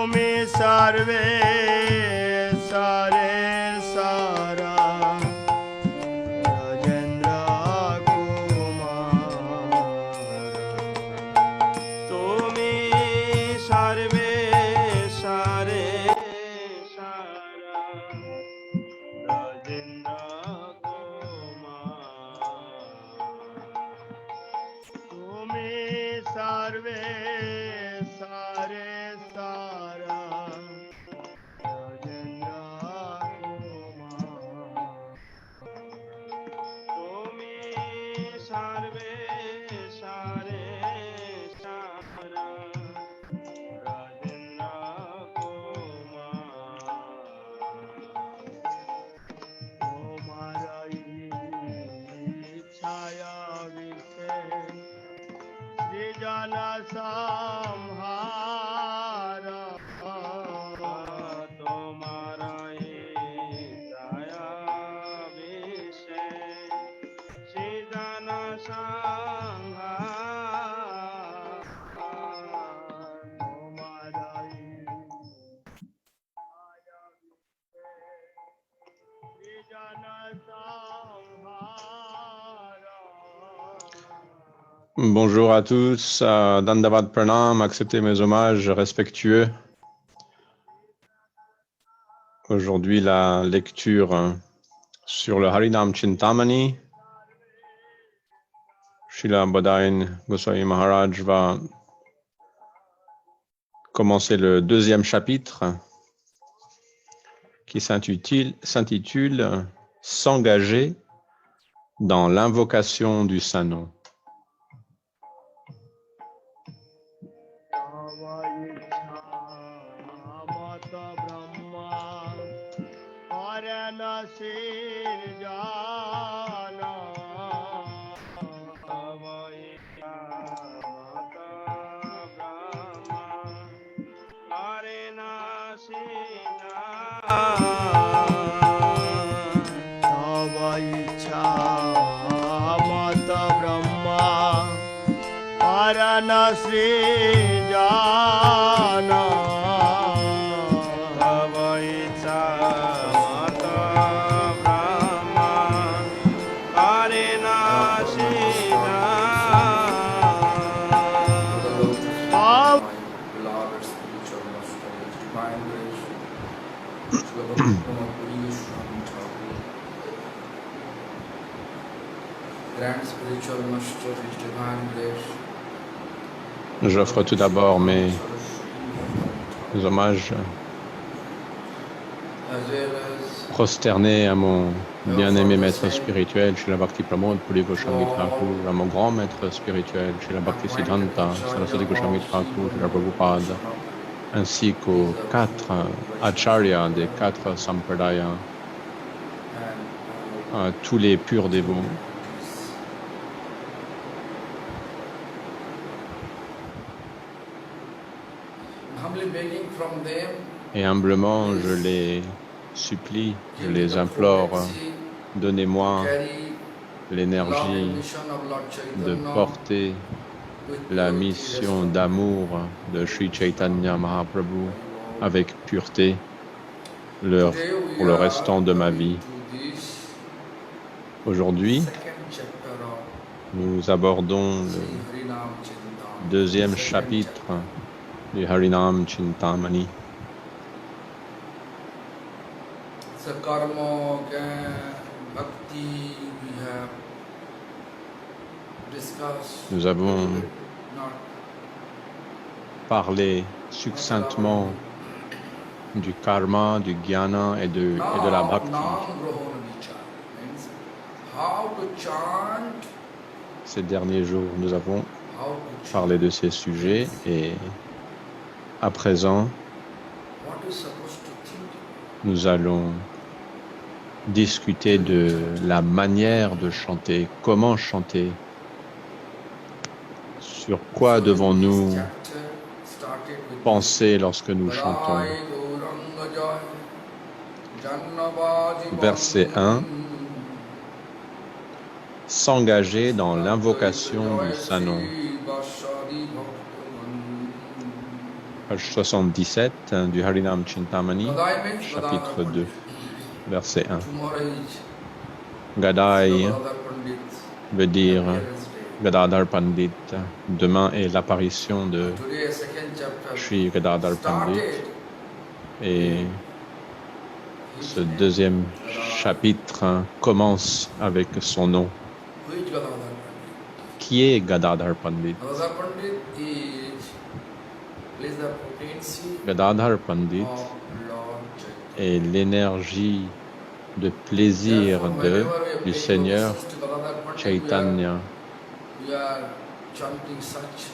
তুমি সর্বে সারে সারা রাজেন্দ্র কুমার তুমি সর্বে সারে সারা রাজেন্দ্র তুমি সর্বে সারে সারা রাজেন্দ্র তুমি সর্বে সারে সারা রাজেন্দ্র তোমার ছায়া বিশেষ সৃজন সংহার তোমার দয়া বিশেষ সৃজন সংহার তোমার সৃজন সংহার। Bonjour à tous, Dandavad Pranam, acceptez mes hommages respectueux. Aujourd'hui, la lecture sur le Harinam Chintamani. Srila Bhadayan Goswami Maharaj va commencer le deuxième chapitre qui s'intitule « S'engager dans l'invocation du Saint-Nom ». Sri Jana Bhavaicha Mata Brahma Arena Shina Beloved spiritual master, divine grace, Srila Bhakti Goswami Thakur, grand spiritual master, his divine grace. J'offre tout d'abord mes hommages prosternés à mon bien-aimé maître spirituel, Srila Bhakti Pramod Puri Goswami Thakur, à mon grand maître spirituel, Srila Bhakti Siddhanta Saraswati Goswami Thakur, Srila Prabhupada, ainsi qu'aux 4 acharyas des 4 sampradayas, à tous les purs dévots. Et humblement, je les supplie, je les implore, donnez-moi l'énergie de porter la mission d'amour de Sri Chaitanya Mahaprabhu avec pureté pour le restant de ma vie. Aujourd'hui, nous abordons le deuxième chapitre du Harinam Chintamani. Nous avons parlé succinctement du karma, du jnana et de la bhakti. Ces derniers jours, nous avons parlé de ces sujets et à présent, nous allons discuter de la manière de chanter, comment chanter, sur quoi devons-nous penser lorsque nous chantons. Verset 1. S'engager dans l'invocation du Saint-Nom. Page 77 du Harinam Chintamani, Gadai means chapitre Gadadhar 2, Pandit. verset 1. Tomorrow is Gadai Gadadhar Pandit veut dire appearance day. Gadadhar Pandit. Demain est l'apparition de Today, second chapter Sri Gadadhar Pandit. started. Et His ce name, deuxième Gadadhar. chapitre commence avec son nom. Who is Gadadhar Pandit? Qui est Gadadhar Pandit? Gadadhar Pandit is the potency Gadadhar Pandit of Lord Chaitanya. est l'énergie de plaisir Therefore, whenever we are du paying Seigneur obeisance to Gadadhar Pandit, Chaitanya. we are chanting such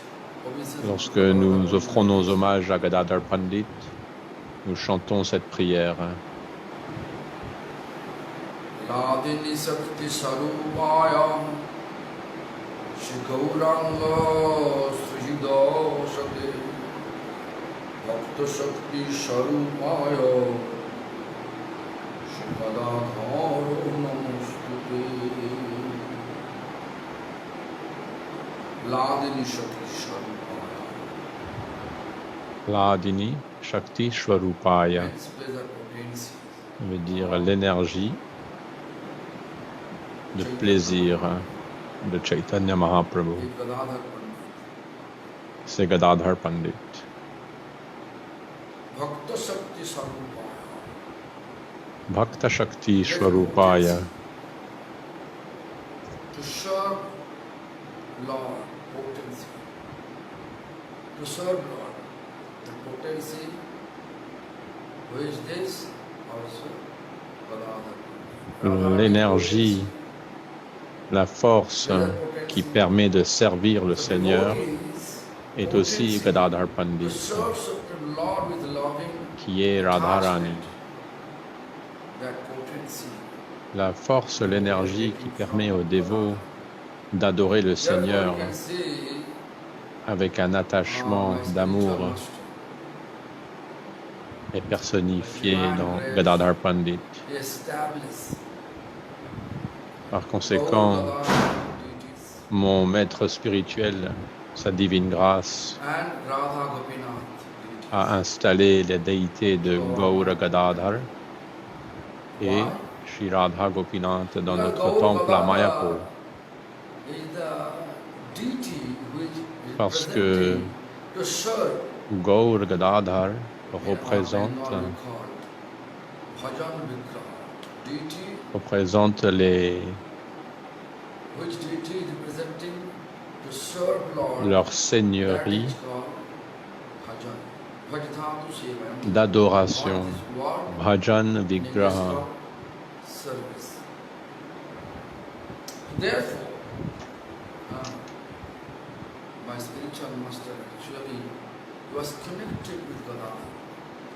obeisances to Lorsque Gadadhar nous Pandit. offrons nos hommages à Gadadhar Pandit, nous chantons cette prière. Radhini Sakti Sarupaya Shri Gauranga Sridosade Bhakta Shakti Sarupaya Shri Gadadhara Namostute Radhini Sakti Sarupaya Ladini Shakti Shwarupaya Hence pleasure potency veut dire l'énergie de plaisir de Chaitanya Mahaprabhu. with Gadadhar Pandit. C'est Gadadhar Pandit. Bhakta Shakti Sarupaya. Bhakta Shakti Shwarupaya To serve Lord, potency. To serve Lord, the potency. Who is this? Also, Gadadhar. l'énergie, la force qui permet de servir le Seigneur est aussi Gadadhar To Pandit, serve Supreme Lord with loving qui est Radharani. that potency. La force, l'énergie qui permet aux dévots d'adorer le Seigneur Therefore, we can see avec un attachement d'amour est personnifié dans Gadadhar Pandit. he established Par all conséquent, Gadadhar deities mon maître spirituel, sa divine grâce, and Radha Gopinath deities. a installé les déités de Gaura Gadadhar et Shri Radha Gopinath dans notre temple à Mayapur. Is the deity which is Parce que presenting to serve Gaur Gadadhar represente représente which deity is representing to serve Lord. leur That seigneurie is called bhajan. Bhajatatu sevayam. d'adoration, What is word? Bhajan In English Vigraha. called service. Therefore, my spiritual master actually was connected with Gadadhar.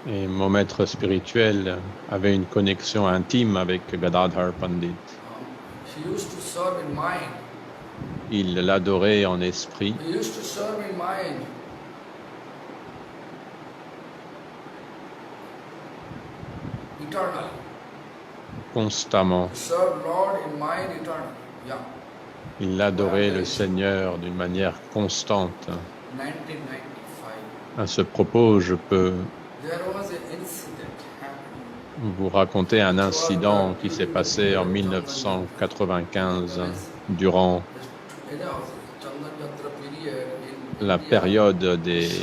Et mon maître spirituel avait une connexion intime avec Gadadhar Pandit. He used to serve in mind. Il l'adorait en esprit. He used to serve in mind. Eternal. Constamment. To serve Lord in mind eternal. Yeah. Il adorait le Seigneur d'une manière constante. 1995. À ce propos, je peux There was an incident happening. vous raconter un incident qui s'est passé en 1995 durant You know, Chandan Yatra period in la India. période It's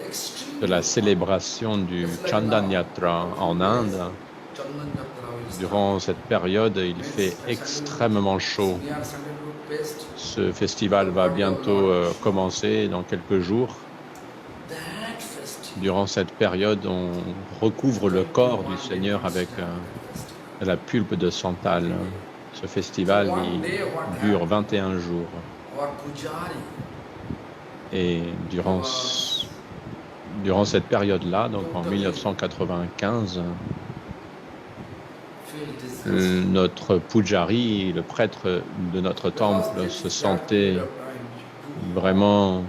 extreme. de la célébration du Chandan Yatra en Inde. Chandan Yatra will start. Durant cette période, il fait extrêmement chaud. We are sandalwood paste. Ce festival va bientôt commencer dans quelques jours. That festival. Durant cette période, on recouvre le corps du Seigneur avec la pulpe de santal. Ce festival il dure 21 jours. Our pujari Et durant cette période-là, donc en 1995, feel disgust. notre pujari, le prêtre de notre temple, se sentait vraiment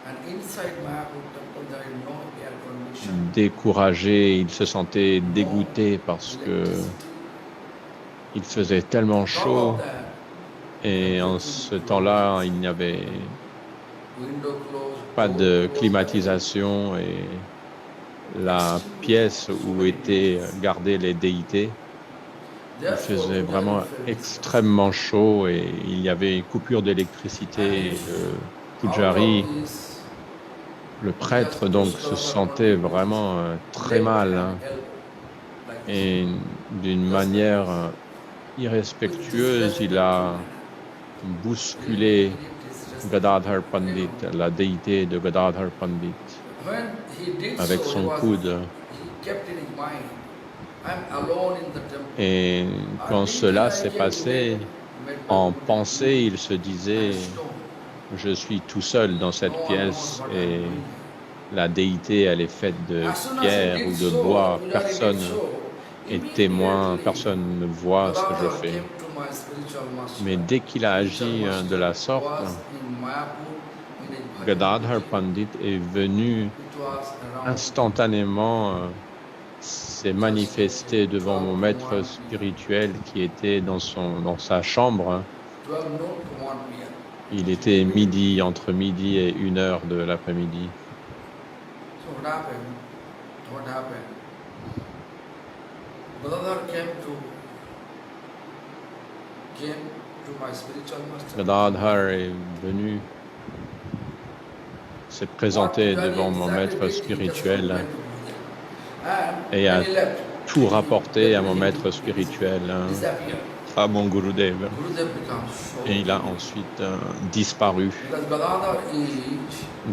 And inside Mayapur temple there is no air condition. découragé, il se sentait dégoûté parce que il faisait tellement Top chaud of that, et en ce temps-là, il n'y avait window closed, pas de climatisation et la pièce où étaient gardées les déités, il faisait vraiment extrêmement chaud et il y avait une coupure d'électricité. Le Pujari, le prêtre, donc, se sentait vraiment très mal, hein, et d'une manière irrespectueuse, il a bousculé Gadadhar Pandit, la déité de Gadadhar Pandit, avec son coude. Et quand cela s'est passé, en pensée, il se disait, je suis tout seul dans cette pièce et la déité, elle est faite de pierre ou de bois. Personne est témoin, personne ne voit ce que je fais. Mais dès qu'il a agi de la sorte, Gadadhar Pandit est venu instantanément, s'est manifesté devant mon maître spirituel qui était dans sa chambre. Il était midi, entre midi et 1h de l'après-midi. Gadadhar est venu, s'est présenté devant mon maître spirituel et a tout rapporté à mon maître spirituel, à mon Gurudev. Et il a ensuite disparu.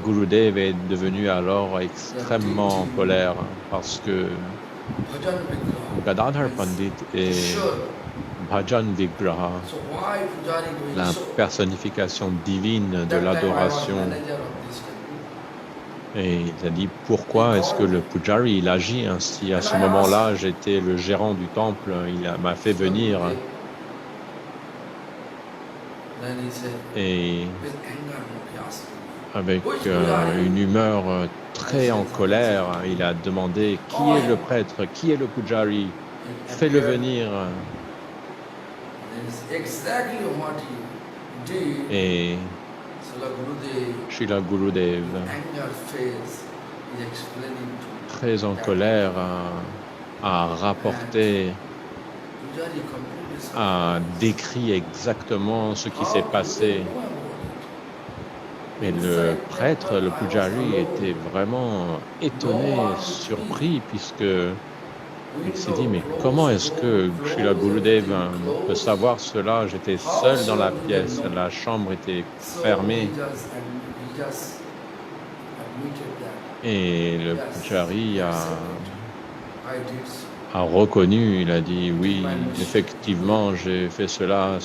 Gurudev est devenu alors extrêmement en colère parce que Gadadhar Pandit est Bhajan Vigraha, la personnification divine de l'adoration. Et il a dit, pourquoi est-ce que le Pujari, il agit ainsi? À ce moment-là, j'étais le gérant du temple, il m'a fait venir. Et avec une humeur très en colère, il a demandé, qui est le prêtre, qui est le Pujari? Fais-le venir. Et Srila Gurudev, très en colère, a rapporté, a décrit exactement ce qui s'est passé. Et le prêtre, le Pujari, était vraiment étonné, surpris, puisque il s'est dit, mais comment est-ce que Srila Gurudev peut savoir cela? J'étais seul dans la pièce, la chambre était fermée. Et le Pujari a reconnu, il a dit, oui, effectivement, j'ai fait cela,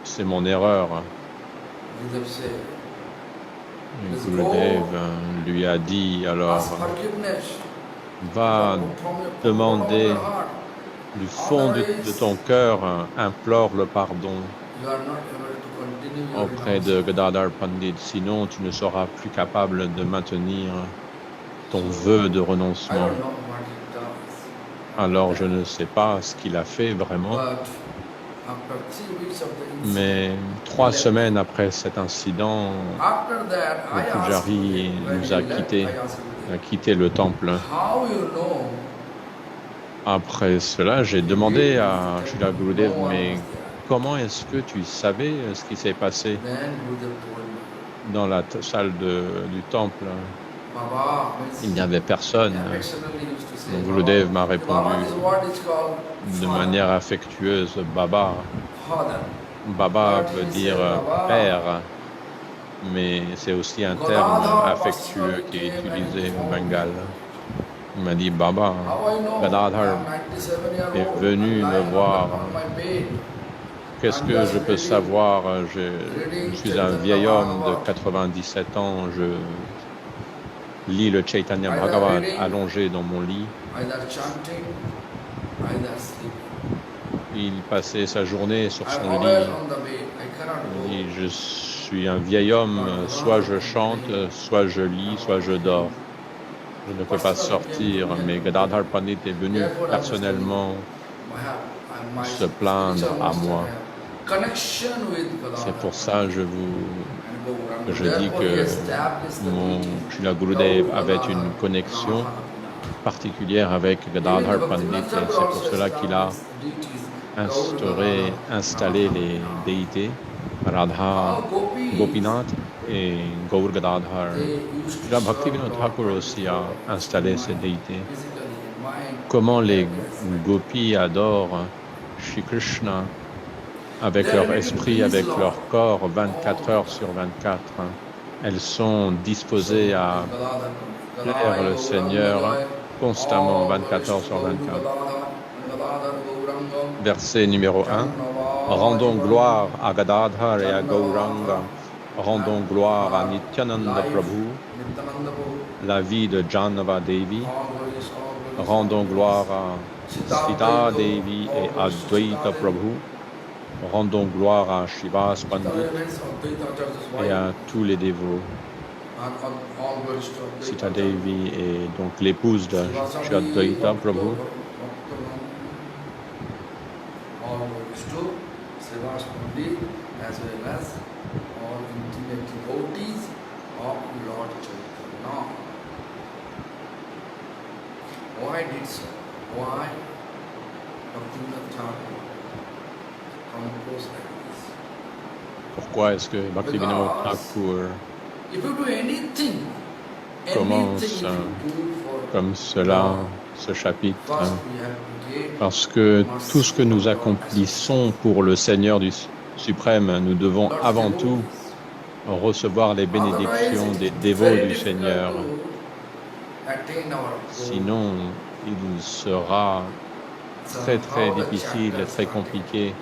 c'est mon erreur. Et Gurudev lui a dit, alors, va demander du fond de ton cœur, implore le pardon auprès de Gadadhar Pandit, sinon tu ne seras plus capable de maintenir ton vœu de renoncement. Alors je ne sais pas ce qu'il a fait vraiment, mais 3 semaines après cet incident, le Pujari nous a quitté le temple. Après cela, j'ai demandé à Srila Gurudev, mais comment est-ce que tu savais ce qui s'est passé dans la salle du temple? Il n'y avait personne. Mon Gurudev m'a répondu de manière affectueuse, Baba. Baba veut dire père, mais c'est aussi un terme affectueux qui est utilisé au Bengale. Il m'a dit, Baba, Gadadhar est venu me voir. Qu'est-ce que je peux savoir? Je suis un vieil homme de 97 ans. Je lis le Chaitanya Bhagavat allongé dans mon lit. Il passait sa journée sur son lit. Il dit, je suis un vieil homme, soit je chante, soit je lis, soit je dors. Je ne peux pas sortir, mais Gadadhar Pandit est venu personnellement se plaindre à moi. C'est pour ça que je vous Gauranga. que je dis Therefore, he que established the mon deity. Srila Gurudev Gaura avait Gadadhar une connexion Ganapatana. particulière avec Even Gadadhar the Pandit Bhaktivinoda et Thakur c'est pour also cela qu'il a established the deities. Gaura installé les Gadadhar déités Radha, Ganapatana. Gopis, Gopinath et Gaur Gadadhar. they used to Srila serve Bhaktivinoda Lord Thakur aussi a installé ces déités. physically, mind, Comment les every aspect. gopis adorent Shri Krishna avec They are leur ready to esprit, please avec Lord leur corps, all 24 the heures time. sur 24. Elles sont So, disposées à Gadadhar, plaire Gadai le Gauranga Seigneur Jai, constamment, all 24 glories heures to sur Gauru 24. Gadadhar, Gadadhar Gauranga, Verset numéro 1. Rendons Jannavadhivam, gloire à Gadadhar et à Jannavadha, Gauranga. Rendons and gloire à Nityananda life, Prabhu, Nityananda Prabhu, la vie de Jannava Devi. all glories, all glories, all Rendons glories. gloire à Sita Siddhartha, Devi all et glories to Advaita Siddhartha. Prabhu. Rendons gloire à Shivas Pandit Siddhartha means Advaita Acharya's et wife, à tous les dévots. and all glories to Advaita Sita Acharya. Devi est donc l'épouse de Srivasadi, Shri Advaita Bhakta, Prabhu. all glories to Srivas Pandit as well as all intimate devotees of Lord Chaitanya. Why did so? Why Bhaktivinoda Thakur composed like this? Pourquoi est-ce que Bhaktivinoda Thakur If you do anything commence if you do for comme cela ce chapitre? first we have to get Parce que tout ce que nous accomplissons pour le Seigneur du suprême, nous devons Lord's avant devotees. tout recevoir les bénédictions Otherwise, des it is dévots very du difficult Seigneur. to attain our goal. Sinon, il sera So très très how the difficile, chapters très are compliqué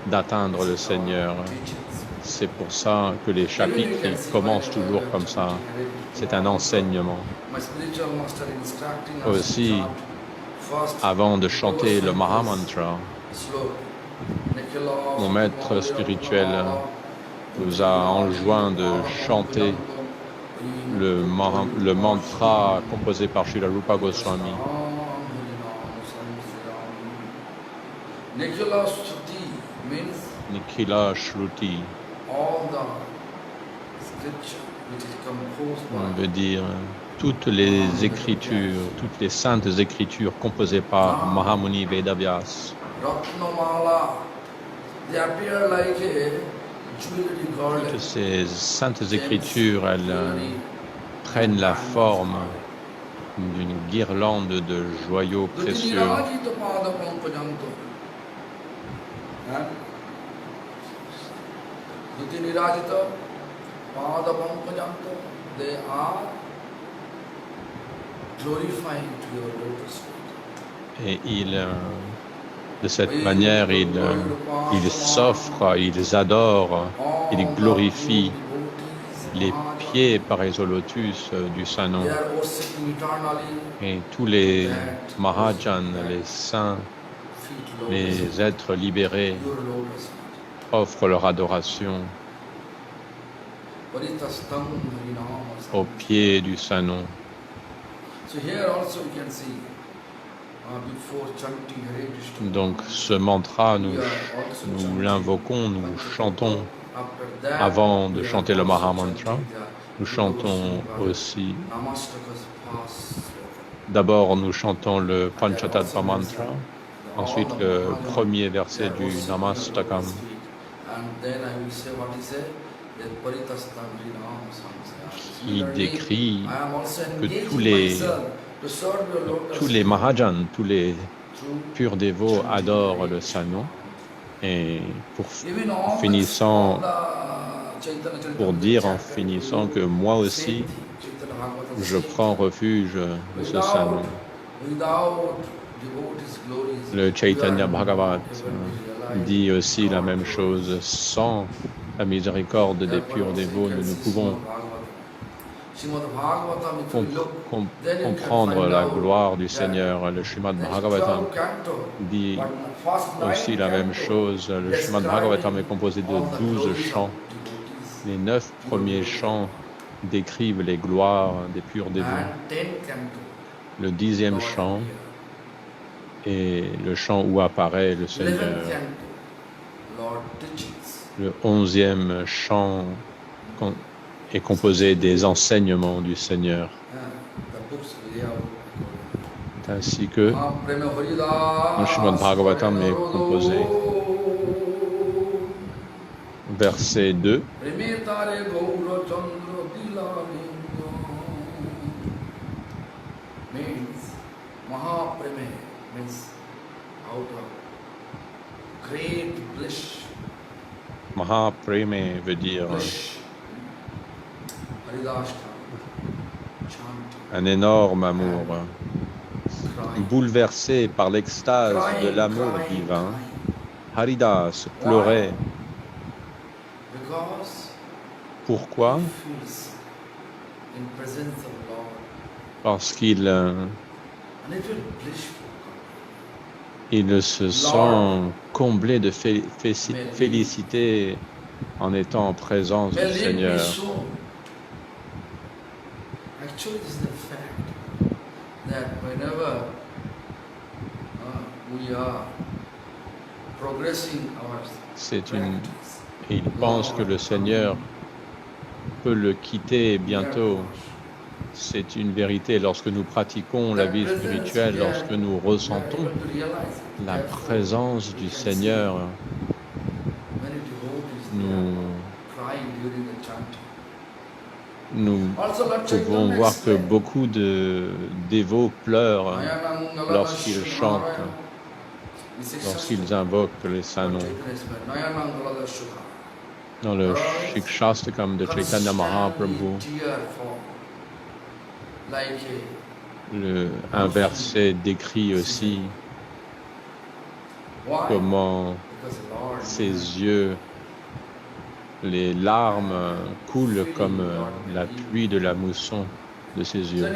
d'atteindre le taken. Seigneur. Teachings. C'est pour ça que les chapitres ils commencent toujours comme ça. C'est un enseignement. My spiritual master instructing us Aussi, to chant first avant de chanter le devotion Mahamantra, slow. Nikhila mon maître spirituel nous a enjoint de chanter le mantra composé par Srila Rupa Goswami. Nikhila Shruti means Nikhila Shruti, all the scripture which is composed on by veut dire toutes les écritures, toutes les saintes écritures composées par Mahamuni Vedavyas. Ratnamala. They appear like a jewelry garland. Toutes ces saintes écritures, elles prennent la forme d'une guirlande de joyaux précieux. Dutinirajita pada pankajanto. Dutinirajita pada pankajanto. They are glorifying to your lotus feet. Et de cette manière, ils s'offrent, ils adorent, ils glorifient les pieds pareils au lotus du Saint-Nom. They are worshipping eternally Et tous les Mahajans, les saints, feet lotus. les êtres libérés Your lotus feet. offrent leur adoration Paritastam harinam. aux pieds du Saint-Nom. So here also you can see before chanting Hare Krishna. Donc ce mantra, nous we are also nous chanting l'invoquons, nous chantons. After that, Avant de we are chanter le also Mahamantra, chanting nous the chantons Guru aussi. Namastakas past sloka. D'abord, nous chantons le Panchatattva Mantra, ensuite le premier verset du Namastakam. And then I will say what he said, that Paritastam harinam samsaya. Qui décrit I am also que engaging tous les- myself to serve your lotus Tous les Mahajans, tous les through purs dévots adorent le Saint-Nom. Et pour even all finissant, the Chaitanya pour Charitamrita dire en chapter, finissant que moi same aussi, thing, Chaitanya Bhagavatam je same prends refuge de ce Saint-Nom. Without devotees' glories, Le Chaitanya we are Bhagavat not able to realize dit aussi la our même glory. chose. Sans la miséricorde des Therefore, purs also you dévots, can nous ne see pouvons Srimad Bhagavatam, if you look, then you can comprendre find la out gloire du that Seigneur. Le Srimad there's Bhagavatam 12 cantos, dit but the first 9 aussi la même cantos chose. Le Srimad Bhagavatam est composé de all the 12 glories of chants. devotees. Les 9 premiers chants décrivent les gloires des purs dévots. And 10 cantos, Le 10e Lord chant appear. est le chant où apparaît le 11 Seigneur. canto, Lord teaches. Le 11e chant est composé des enseignements du Seigneur, The books lay out accordingly. ainsi que Mahaprema le Srimad Bhagavatam est composé. Verset 2, Premetare Gaura Chandra Dilalinga means Mahapreme means out of great bliss. Mahapreme veut dire Bliss. Haridas chanting, un énorme amour, crying, bouleversé par l'extase de l'amour divin. Haridas pleurait. because Pourquoi? he feels in presence of Lord Parce qu'il and it will blissful. il se sent comblé de félicité en étant en présence du May it be Seigneur. so. Actually, this is the fact that whenever we are progressing our C'est une... practice, Et il pense que le Seigneur peut le quitter bientôt. C'est une vérité. Lorsque nous pratiquons la vie spirituelle, lorsque nous ressentons la présence du Seigneur, nous pouvons voir que beaucoup de dévots pleurent lorsqu'ils chantent, lorsqu'ils invoquent les saints noms. Dans le Shikshastakam de Chaitanya Mahaprabhu, un verset décrit aussi comment ses yeux, les larmes coulent comme la pluie de la mousson de ses yeux.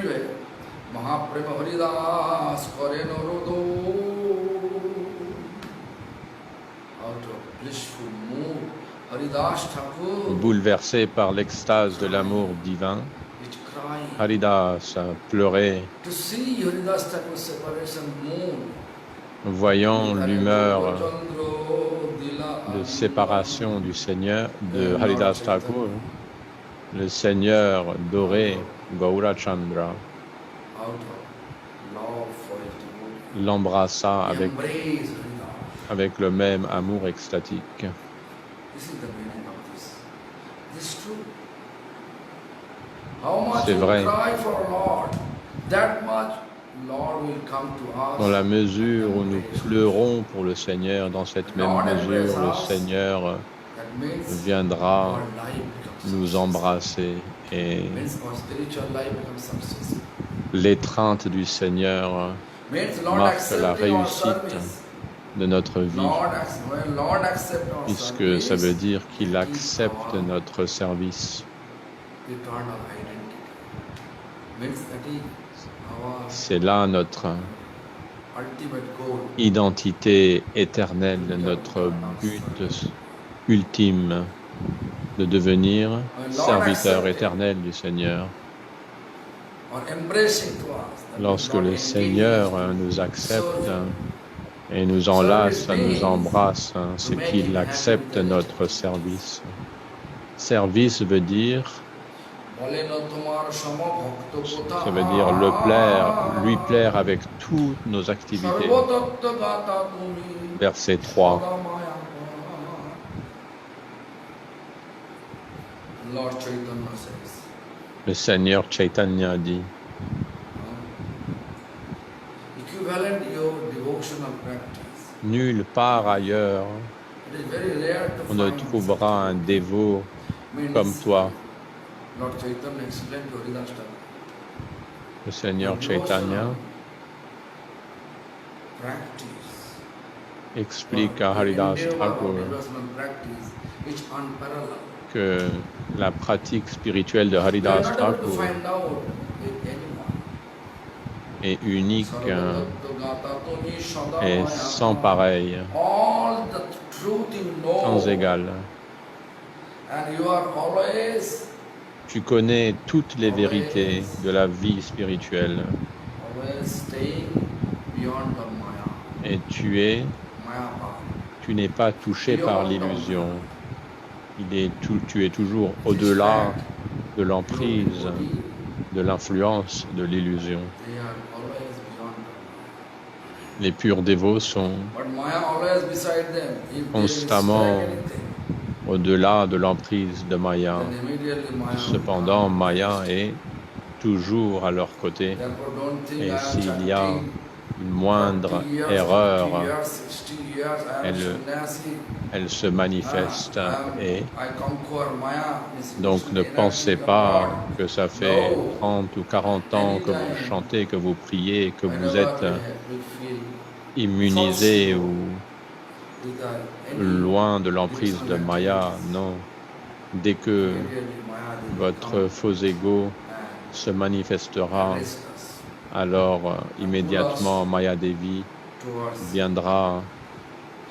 Bouleversé par l'extase de l'amour divin, Haridas a pleuré, voyant l'humeur de séparation du Seigneur, de Haridas Thakur, le Seigneur doré, Gaura Chandra, l'embrassa avec le même amour extatique. C'est vrai. Dans la mesure où nous pleurons pour le Seigneur, dans cette même mesure, le Seigneur viendra nous embrasser et l'étreinte du Seigneur marque la réussite de notre vie, puisque ça veut dire qu'il accepte notre service. C'est là notre identité éternelle, notre but ultime de devenir serviteur éternel du Seigneur. Lorsque le Seigneur nous accepte et nous enlace, nous embrasse, c'est qu'il accepte notre service. Service veut dire, ça veut dire lui plaire avec toutes nos activités. Verset 3. Le Seigneur Chaitanya dit, nulle part ailleurs on ne trouvera un dévot comme toi. Le Seigneur Chaitanya explique à Haridas Thakur que la pratique spirituelle de Haridas Thakur est unique et sans pareil, sans égal. Tu connais toutes les vérités de la vie spirituelle et tu n'es pas touché par l'illusion. Tu es toujours au-delà de l'emprise, de l'influence, de l'illusion. They are always beyond. Les purs dévots sont But Maya always beside them. If they constamment strike anything, au-delà de l'emprise de Maya. then immediately Maya will Cependant, come. Maya est toujours à leur côté. Therefore, don't think Et I am s'il y a chanting une moindre 40 years, erreur, 50 years, 60 years, I am elle- sannyasi. elle se manifeste et I conquer Maya. Means donc ne energy pensez of pas God. que ça fait No. 30 ou 40 ans que vous chantez, que vous priez, que vous Whenever êtes we feel immunisé ou with any loin de l'emprise de Maya. Non. Dès que immediately Maya will votre come faux ego and se manifestera, arrest us alors immédiatement Maya Devi towards viendra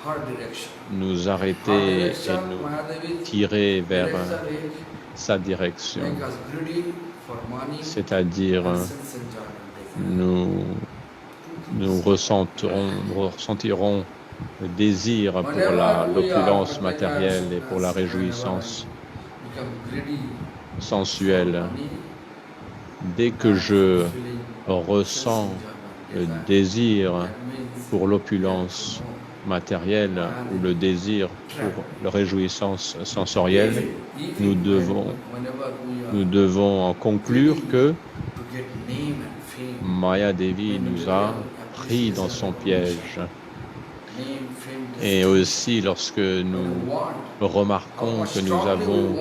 her direction. nous Her arrêter et direction, nous Maya Devi, tirer vers direction sa direction, make us greedy for money c'est-à-dire and sense enjoyment. nous ressentirons le désir pour l'opulence matérielle et pour la réjouissance Become greedy sensuelle. for money Dès que je feeling ressens le sense enjoyment, désir that means pour l'opulence matérielle ou le désir pour la réjouissance sensorielle, if nous and devons whenever we are nous devons en conclure que to get name and fame, Maya Devi nous a pris dans son piège. name, fame, Et aussi lorsque nous remarquons que nous avons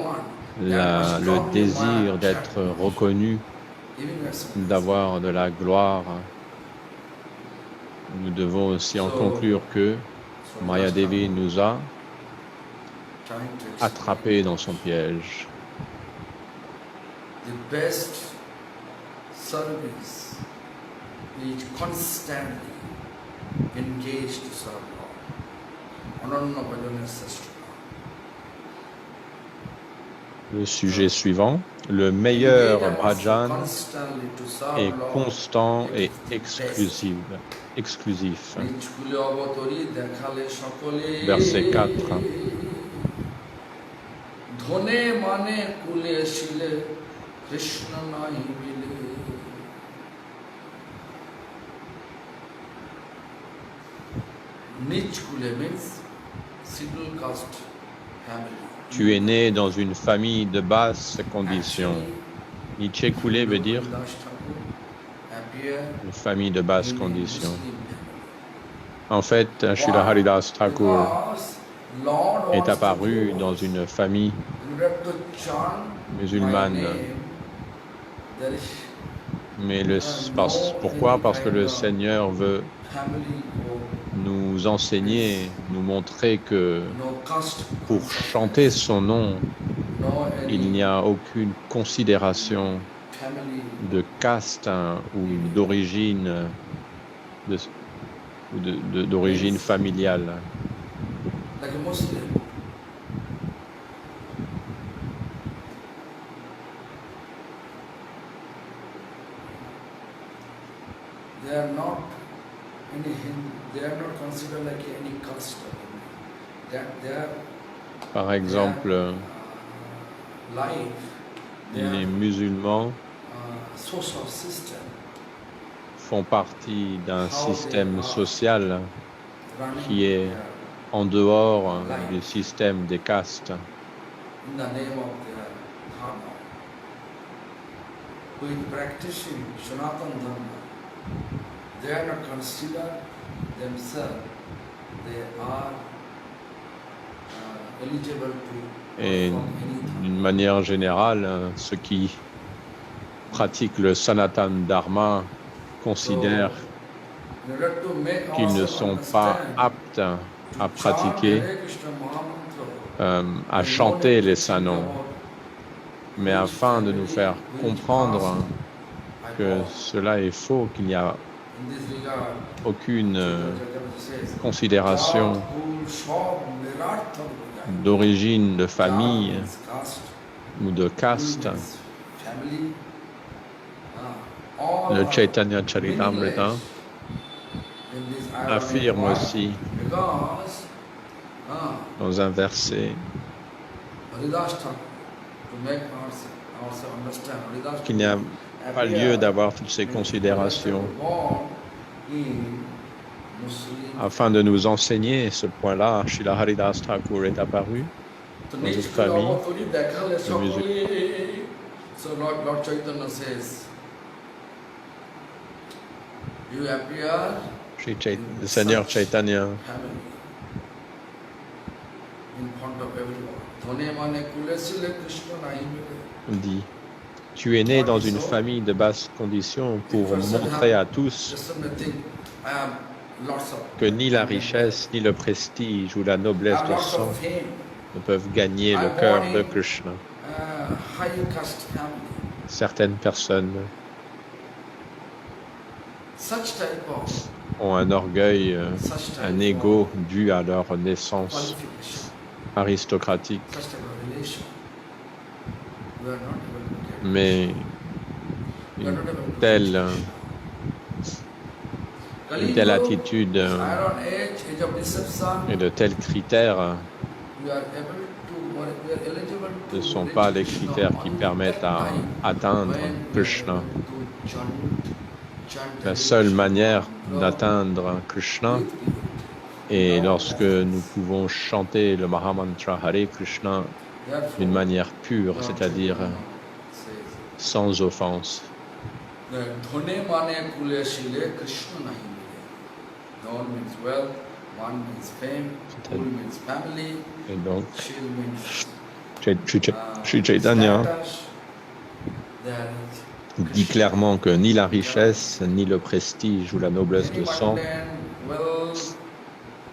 le désir d'être reconnus, d'avoir de la gloire, nous devons aussi en conclure que Maya Devi nous a attrapés dans son piège. The best service is constantly engaged to serve Lord. Ananya Bhajana Sastha. Le sujet suivant, le meilleur bhajan est constant et exclusif. Verset 4. Dhone mane kule shile Krishna nahi mile. Nich kule means single caste family. Tu es né dans une famille de basse condition. Nietzsche Koulé veut dire une famille de basse condition. En fait, Srila Haridas Thakur est apparu dans une famille musulmane. Mais pourquoi? Parce que le Seigneur veut nous enseigner, nous montrer que pour chanter son nom, il n'y a aucune considération de caste ou d'origine d'origine familiale. Like a Muslim. They are not they are not considered like any caste. They are Par exemple, life. They les are musulmans social system font partie d'un système social running qui est en dehors du système des castes. in the name of their dharma. Who is practicing Sanatana Dharma, they are not considered themselves. They are eligible to Et perform any d'une manière générale, ceux qui pratiquent le Sanatana Dharma considèrent in order to make qu'ils ne ourselves sont pas understand, aptes à chant pratiquer, Hare Krishna Mahamantra, à chanter les saints noms. Mais afin de nous faire comprendre que cela est faux, qu'il n'y a in this regard, aucune Jagabati says, considération Jaat, Shab, Nirartha, d'origine, de famille Jaat means caste, ou de Kul caste, means family. All le are Chaitanya Charitamrita meaningless in this ironic affirme world, aussi because dans un verset Haridas Thakur, to make also understand Haridas qu'il n'y a pas lieu d'avoir toutes ces means considérations born in Muslim. afin de nous enseigner ce point-là. Srila Haridas Thakur est apparu তো dans une next করে famille অবতরী দেখালে de musulmans. সকলে so Lord Chaitanya says you appear Le Seigneur Chaitanya family in front of everyone. ধনে মানে কুলে ছিলে কৃষ্ণ নাই মিলে dit, tu es né dans une famille de basse condition pour montrer à tous just nothing. I have lots of que ni la richesse, ni le prestige ou la I noblesse have de lots sang of fame. ne peuvent gagner le cœur de Krishna. High caste family. Certaines personnes Such type of ont un orgueil, such type un of ego dû à leur naissance qualification, aristocratique. such type of relation. We are not able to get. Mais We are une not able to telle, get. une telle attitude Iron age of deception. et de tels critères We are able to. We are eligible to. ne sont pas les critères qui permettent à atteindre Krishna. La seule manière d'atteindre Krishna est lorsque nous pouvons chanter le Mahamantra Hare Krishna d'une manière pure, c'est-à-dire sans offense. ধনে মানে কুলে শিলে কৃষ্ণ নাহি মিলে। ধন means wealth, one means fame, kul means family, Et donc, shil means Sri Chaitanya status. There is dit clairement que ni la richesse, ni le prestige ou la noblesse de sang wealth,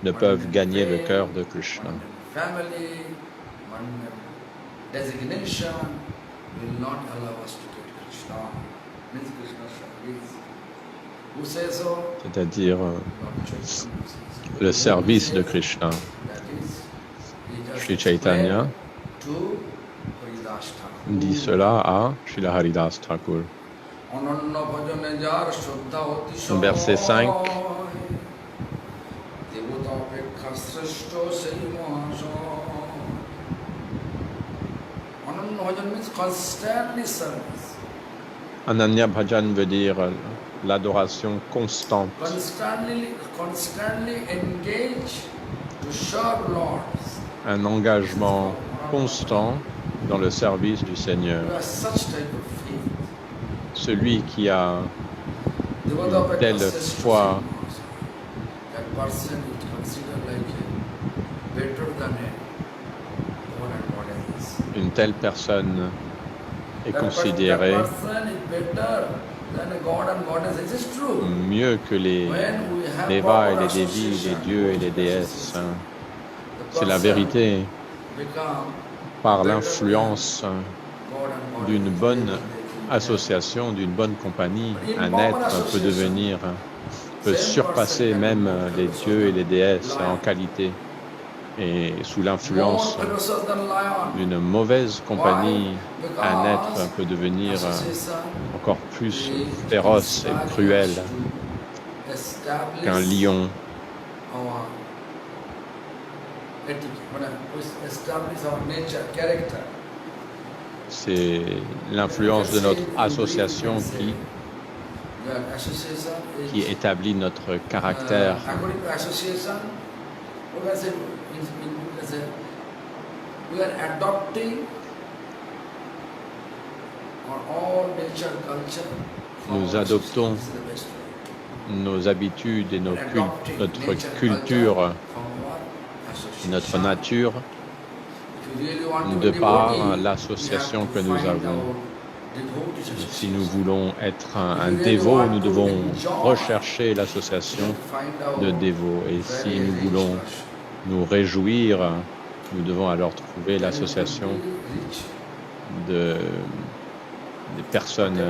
ne peuvent gagner le cœur de Krishna. family, one designation will not allow us to get Krishna. Means Krishna service. Who says so? C'est-à-dire Lord Chaitanya says. le service de Krishna. That is, he just Sri Chaitanya explained to Haridas Thakur. dit cela à Srila Haridas Thakur. অনন্য ভজনে যার শ্রদ্ধা অতিশয় Verset 5. দেবতা অপেক্ষা শ্রেষ্ঠ সেই মহাশয়। অনন্য ভজন means constantly service, Ananya Bhajan veut dire l'adoration constante, constantly engage to serve Lord. un engagement constant dans le service du Seigneur. You have such type of faith. Celui qui a দেবতা অপেক্ষা telle শ্রেষ্ঠ foi, সেই মহাশয়। That person is considered like a better than a God and goddess. une telle personne est That considérée person is better than a God and goddess. It is true. mieux que les When we have Devas et proper les dévis, les association dieux et with les the déesses. association, the C'est la person vérité. become Par better l'influence than God and goddess. d'une bonne association, d'une bonne compagnie, un être peut devenir, peut surpasser même les dieux et les déesses en qualité. Et sous l'influence More ferocious than lion. d'une mauvaise compagnie, un être peut devenir Association encore plus féroce et cruel establish qu'un lion. our etiquette, establish our nature, character. C'est l'influence de notre association That association is, qui établit notre caractère. according to association, we can say, we are adopting our all nature, culture. from Nous our adoptons association. This is the best way. Nos habitudes et nos Adopting notre nature, culture, culture from our association. notre nature, If you really want to de be par devotee, l'association you have que to nous find avons. our devotee Si association. nous voulons être un dévot, nous devons rechercher l'association Find our de dévots. Et si very nous rich voulons person. nous réjouir, nous devons alors trouver l'association Rich. des personnes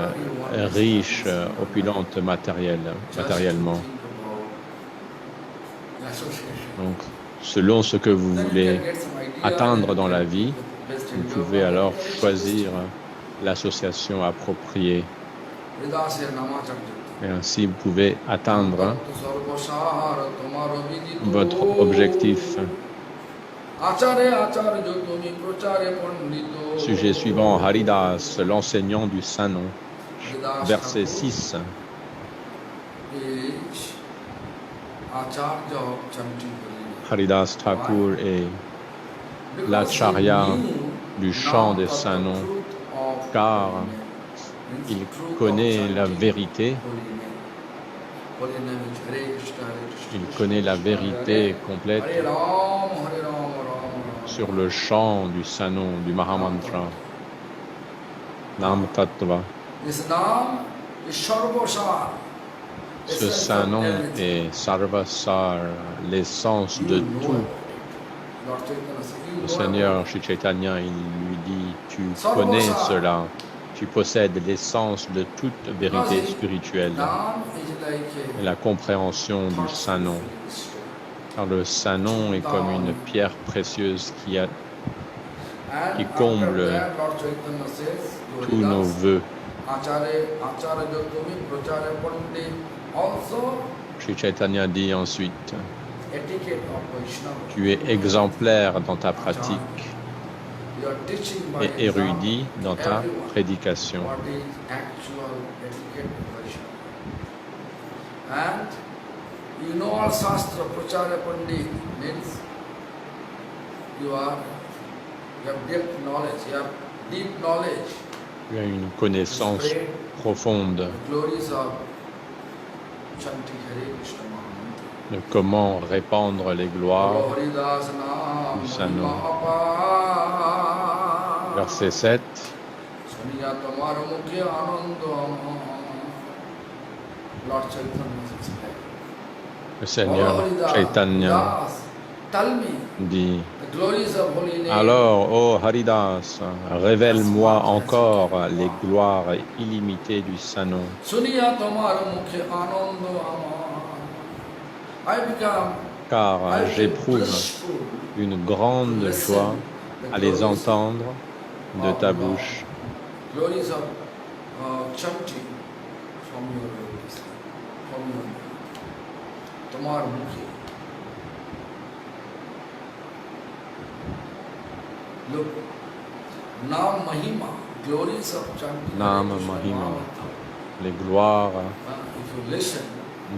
riches, opulentes matériellement. Donc, selon ce que vous voulez atteindre dans la vie, vous pouvez alors choisir l'association appropriée. Et ainsi, vous pouvez atteindre votre objectif. Sujet suivant, Haridas, l'enseignant du Saint-Nom. Verset 6. Haridas Thakur est l'acharya du chant des Saint-Noms, car il connaît la vérité, complète sur le chant du Saint-Nom, du Mahamantra, Nam Tattva. Ce Saint-Nom est Sarvasar, l'essence de tout. Le Seigneur Shri Chaitanya, il lui dit, tu connais cela, tu possèdes l'essence de toute vérité spirituelle et la compréhension du Saint-Nom. Car le Saint-Nom est comme une pierre précieuse qui comble tous nos vœux. Shri Chaitanya dit ensuite, tu es exemplaire dans ta pratique et érudit dans ta prédication. Tu as une connaissance profonde de comment répandre les gloires du Saint-Nom. Verset 7. Le Seigneur Chaitanya dit, alors, ô Haridas, révèle-moi encore les gloires illimitées du Saint-Nom. Car j'éprouve une grande joie à les entendre de ta bouche. Look, Nam Mahima, glories of chanting. Nam Mahima, les gloires If you listen,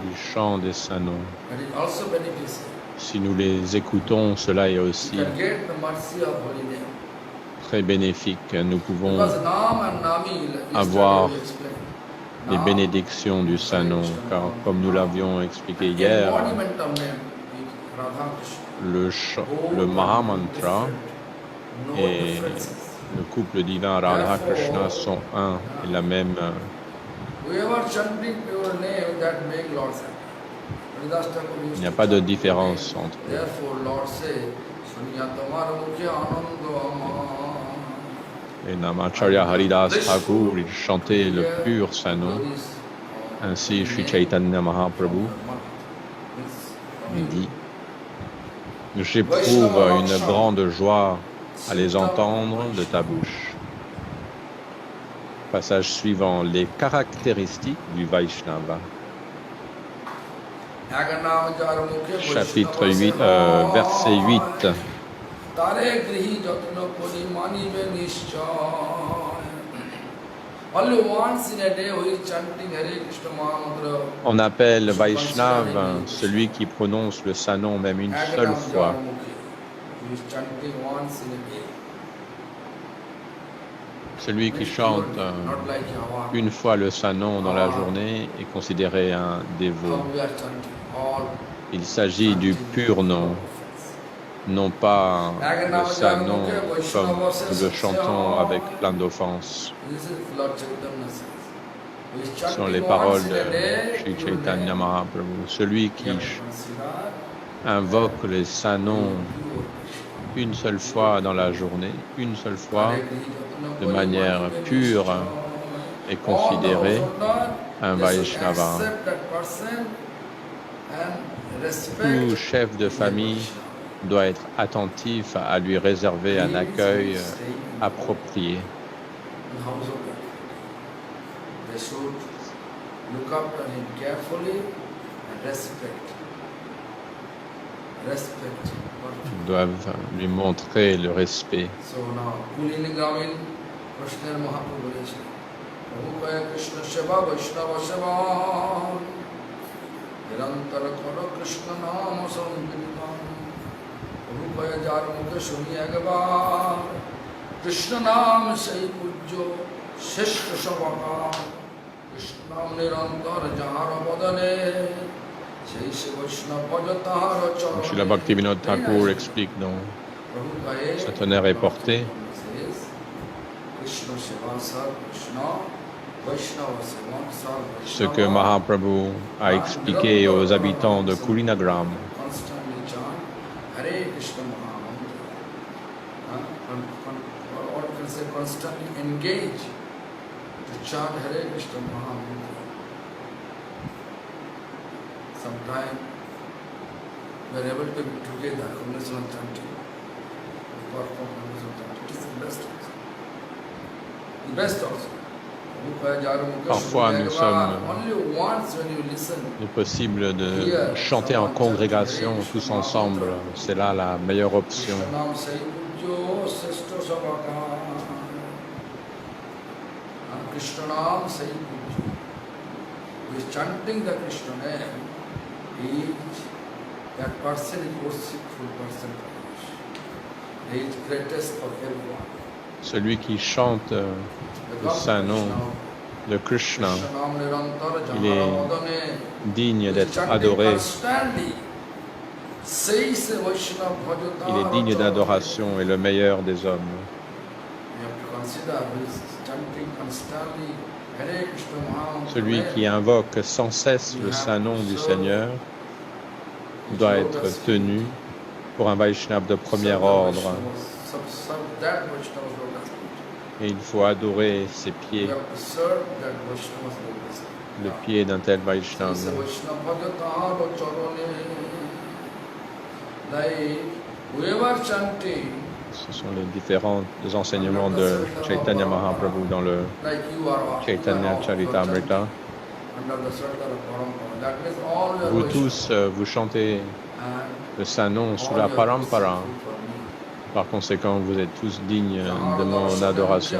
du chant des Saint-Noms. that is also beneficial. Si nous les écoutons, cela est aussi You can get the mercy of holy name. très bénéfique. Nous pouvons Because Nam and Nami, avoir yesterday we explained. les Nam bénédictions du Saint-Nom, car comme nous l'avions expliqué hier, embodiment of name is Radha Krishna. le Mahamantra No et differences. le couple divin Radha Krishna sont un et la même. Whoever chanting your name, that make Lord happy. Haridas Thakur used Il n'y a to pas de chant différence your name. entre eux. Therefore, Lord say, Sunya tamar mukhe anando ama. Et Namacharya Haridas Thakur, il chantait le pur Saint-Nom. Ainsi, Sri Chaitanya Mahaprabhu dit, j'éprouve une grande joie à les entendre de ta bouche. Passage suivant, les caractéristiques du Vaishnava. Chapitre 8, verset 8. On appelle Vaishnav celui qui prononce le Saint-Nom même une seule fois. Celui qui chante une fois le Saint-Nom dans la journée est considéré un dévot. Il s'agit du pur nom, non pas le Saint-Nom comme nous le chantons avec plein d'offenses. Ce sont les paroles de Sri Chaitanya Mahaprabhu. Celui qui invoque les Saint-Noms une seule fois dans la journée, une seule fois, de manière pure, est considéré un Vaishnava. Tout chef de famille doit être attentif à lui réserver un accueil approprié. respect. doivent lui montrer le respect. So now, Kulini Gramin, Krishna Mahaprabhu বলেছে, প্রভু কয়ে কৃষ্ণ সেবা বৈষ্ণব সেবা, নিরন্তর কর কৃষ্ণ নাম সংকীর্তন। প্রভু কয়ে যার মুখে শুনি একবার, কৃষ্ণ নাম সেই পূজ্য শ্রেষ্ঠ সবাকার। কৃষ্ণ নাম নিরন্তর যাহার বদনে, সেই সে বৈষ্ণব ভজ তাহার চরণে। Srila Bhaktivinoda Thakur explique dans প্রভু কয়ে Saint Honneur est porté, Krishna সেবা সব কৃষ্ণ বৈষ্ণব সেবা সব ce que Mahaprabhu a expliqué aux habitants de Kulinagram. constantly chant Hare Krishna Mahamantra. Or can say constantly engage to chant Hare Krishna Mahamantra. Sometimes we are able to be together, Kumneswan chanting, perform Kumneswan chanting. It is the best also. The best also. Parfois, nous sommes Only once when you listen, Il est possible de chanter en congrégation tous ensemble. C'est là la meilleure option. Krishnanam sai pujyo seshto sabaka. Krishnanam sai pujyo. Who is chanting the Krishna name, that person is worshipful person for us. He is greatest for everyone. Celui qui chante le saint nom de Krishna, il est digne d'être adoré. Il est digne d'adoration et le meilleur des hommes. Celui qui invoque sans cesse le saint nom du Seigneur doit être tenu pour un Vaishnava de premier ordre. Et il faut adorer ses pieds, le pied d'un tel Vaishnava. Ce sont les différents enseignements de Chaitanya Mahaprabhu dans le Chaitanya Charitamrita. Vous tous, vous chantez le saint nom sous la parampara. Par conséquent, vous êtes tous dignes de mon adoration.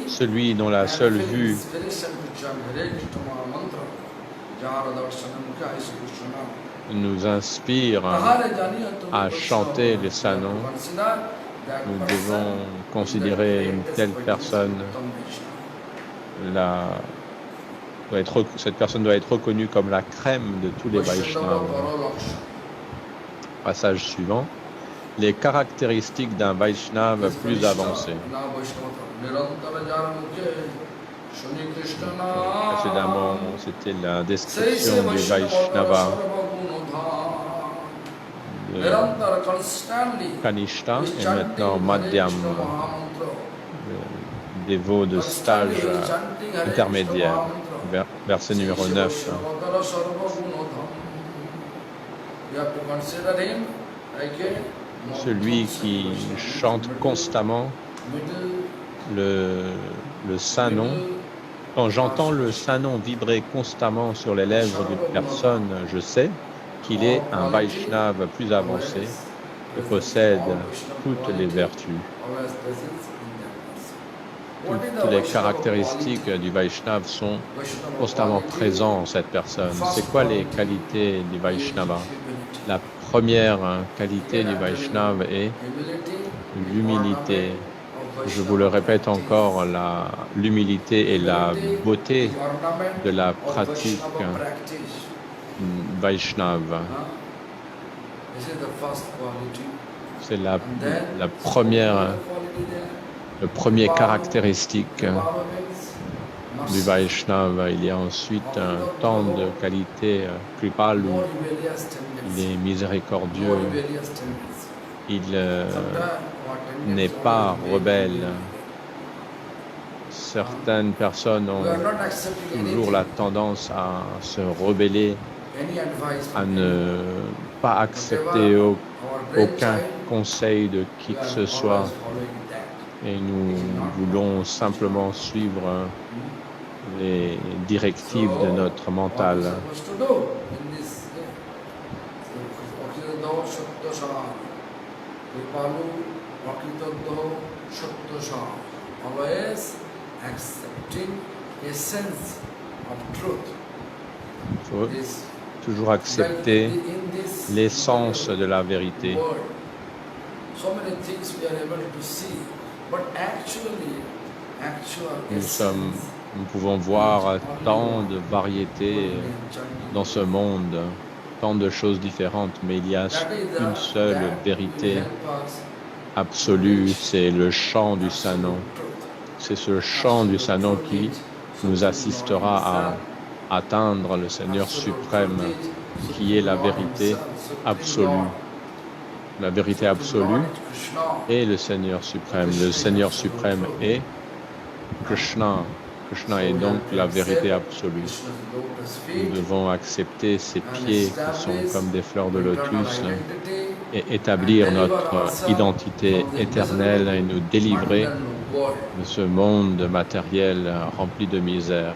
Celui dont la seule vue nous inspire à chanter les saints noms, nous devons considérer une telle personne, cette personne doit être reconnue comme la crème de tous les Vaishnavas. Passage suivant. Les caractéristiques d'un Vaishnava plus avancé. Précédemment, c'était la description du Vaishnava de Kanishta et maintenant Madhyam, dévot de stage intermédiaire. Verset numéro 9. Celui qui chante constamment le saint nom. Quand j'entends le saint nom vibrer constamment sur les lèvres d'une personne, je sais qu'il est un Vaishnava plus avancé et possède toutes les vertus. Toutes les caractéristiques du Vaishnava sont constamment présentes en cette personne. C'est quoi les qualités du Vaishnava? La première qualité du Vaishnava est l'humilité. Je vous le répète encore, l'humilité et la beauté de la pratique Vaishnava. C'est la première caractéristique du Vaishnava. Il y a ensuite un temps de qualité Kripalu. Il est miséricordieux. Il n'est pas rebelle. Certaines personnes ont toujours la tendance à se rebeller, à ne pas accepter aucun conseil de qui que ce soit. Et nous voulons simplement suivre les directives de notre mental. What we're supposed to do in this Akritadho Shattasa, Kripalu Akritadho Shattasa, always accepting essence of truth. Il faut This, toujours like accepter in this l'essence de la vérité. world, so many things we are able to see, but actually, actual Nous pouvons voir tant de variétés dans ce monde, tant de choses différentes, mais il y a une seule vérité absolue, c'est le chant du Saint-Nom. C'est ce chant du Saint-Nom qui nous assistera à atteindre le Seigneur suprême, qui est la vérité absolue. La vérité absolue est le Seigneur suprême. Le Seigneur suprême est Krishna. Krishna est donc la vérité absolue. Nous devons accepter ces pieds qui sont comme des fleurs de lotus et établir notre identité éternelle et nous délivrer de ce monde matériel rempli de misère.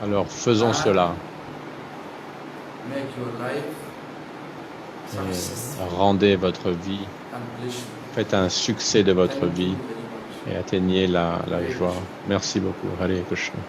Alors faisons cela et rendez votre vie, faites un succès de votre vie et atteignez la joie. Merci beaucoup. Hare Krishna.